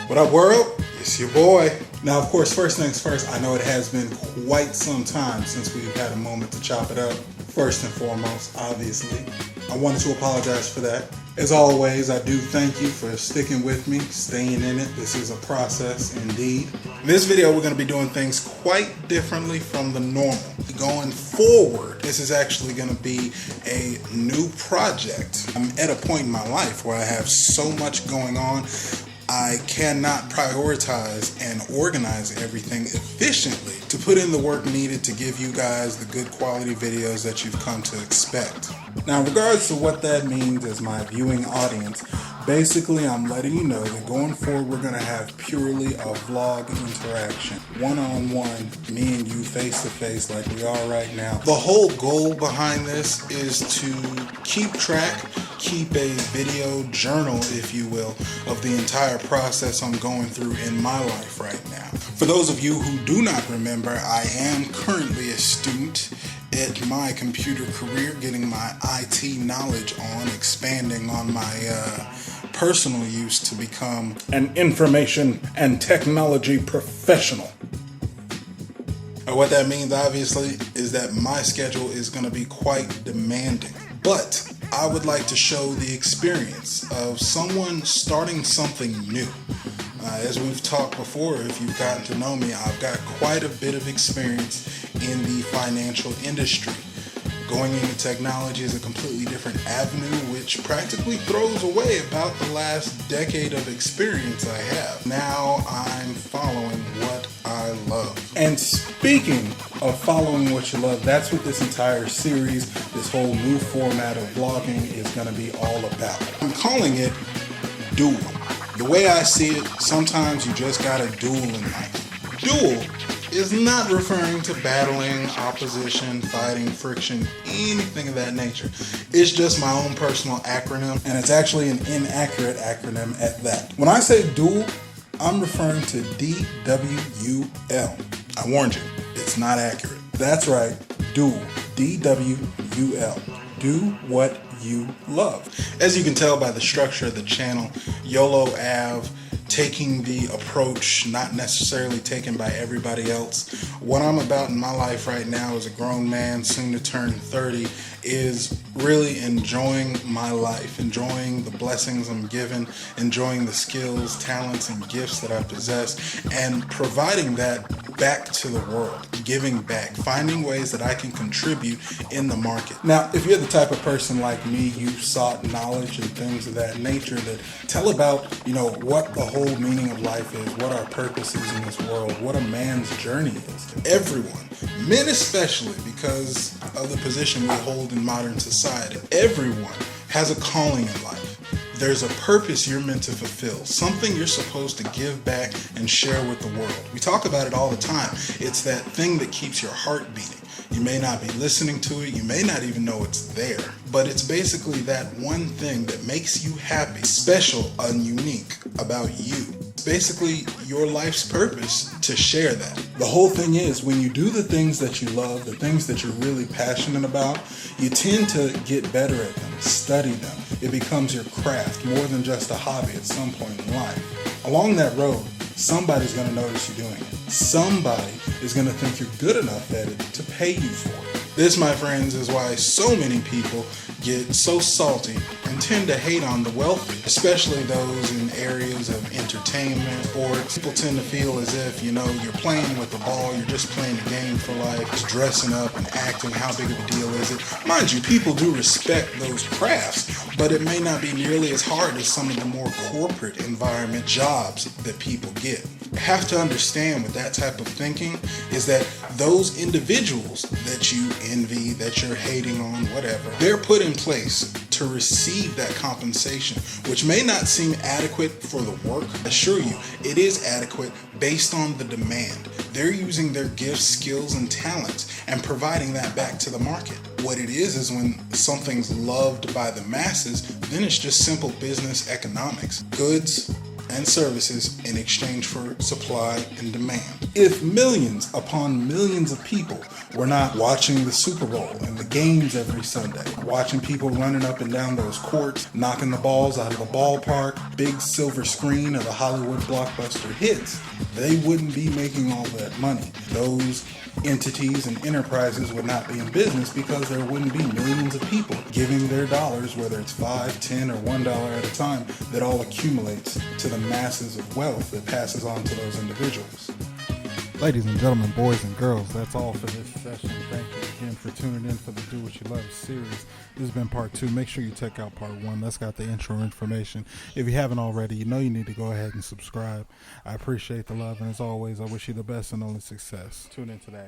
What up, world? It's your boy. Now, of course, first things first, I know it has been quite some time since we've had a moment to chop it up. First and foremost, obviously, I wanted to apologize for that. As always, I do thank you for sticking with me, staying in it. This is a process indeed. In this video, we're going to be doing things quite differently from the normal. Going forward, this is actually going to be a new project. I'm at a point in my life where I have so much going on, I cannot prioritize and organize everything efficiently to put in the work needed to give you guys the good quality videos that you've come to expect. Now, in regards to what that means as my viewing audience, basically I'm letting you know that going forward we're going to have purely a vlog interaction. One-on-one, me and you face-to-face like we are right now. The whole goal behind this is to keep track, keep a video journal, if you will, of the entire process I'm going through in my life right now. For those of you who do not remember, I am currently a student at my computer career, getting my IT knowledge on, expanding on my personal use to become an information and technology professional. And what that means, obviously, is that my schedule is going to be quite demanding. But I would like to show the experience of someone starting something new. As we've talked before, if you've gotten to know me, I've got quite a bit of experience in the financial industry. Going into technology is a completely different avenue, which practically throws away about the last decade of experience I have. Now I'm following what I love. And speaking of following what you love, that's what this entire series, this whole new format of vlogging is going to be all about. I'm calling it duel. The way I see it, sometimes you just gotta duel in life. Duel is not referring to battling, opposition, fighting, friction, anything of that nature. It's just my own personal acronym, and it's actually an inaccurate acronym at that. When I say duel, I'm referring to DWUL. I warned you, it's not accurate. That's right, duel, DWUL. Do what you love. As you can tell by the structure of the channel, YOLO Av, taking the approach not necessarily taken by everybody else. What I'm about in my life right now as a grown man, soon to turn 30, is really enjoying my life, enjoying the blessings I'm given, enjoying the skills, talents, and gifts that I possess, and providing that back to the world, giving back, finding ways that I can contribute in the market. Now, if you're the type of person like me, you've sought knowledge and things of that nature that tell about, what the whole meaning of life is, what our purpose is in this world, what a man's journey is. Everyone, men especially, because of the position we hold in modern society, everyone has a calling in life. There's a purpose you're meant to fulfill, something you're supposed to give back and share with the world. We talk about it all the time. It's that thing that keeps your heart beating. You may not be listening to it, you may not even know it's there, but it's basically that one thing that makes you happy, special, and unique about you. It's basically your life's purpose to share that. The whole thing is, when you do the things that you love, the things that you're really passionate about, you tend to get better at them, study them. It becomes your craft more than just a hobby at some point in life. Along that road, somebody's going to notice you doing it. Somebody is going to think you're good enough at it to pay you for it. This, my friends, is why so many people get so salty and tend to hate on the wealthy, especially those in areas of entertainment, sports. People tend to feel as if, you're playing with the ball, you're just playing a game for life, just dressing up and acting, how big of a deal is it? Mind you, people do respect those crafts, but it may not be nearly as hard as some of the more corporate environment jobs that people get. You have to understand with that type of thinking is that those individuals that you envy, that you're hating on, whatever, they're put in place to receive that compensation, which may not seem adequate for the work. I assure you, it is adequate based on the demand. They're using their gifts, skills, and talents and providing that back to the market. What it is when something's loved by the masses, then it's just simple business economics. Goods and services in exchange for supply and demand. If millions upon millions of people were not watching the Super Bowl and the games every Sunday, watching people running up and down those courts, knocking the balls out of the ballpark, big silver screen of the Hollywood blockbuster hits, they wouldn't be making all that money. Those entities and enterprises would not be in business because there wouldn't be millions of people giving their dollars, whether it's $5, $10, or $1 at a time, that all accumulates to the masses of wealth that passes on to those individuals. Ladies and gentlemen, boys and girls, that's all for this session. Thank you again for tuning in for the Do What You Love series. This has been part 2. Make sure you check out part 1. That's got the intro information. If you haven't already, you know you need to go ahead and subscribe. I appreciate the love, and as always, I wish you the best and only success. Tune into that.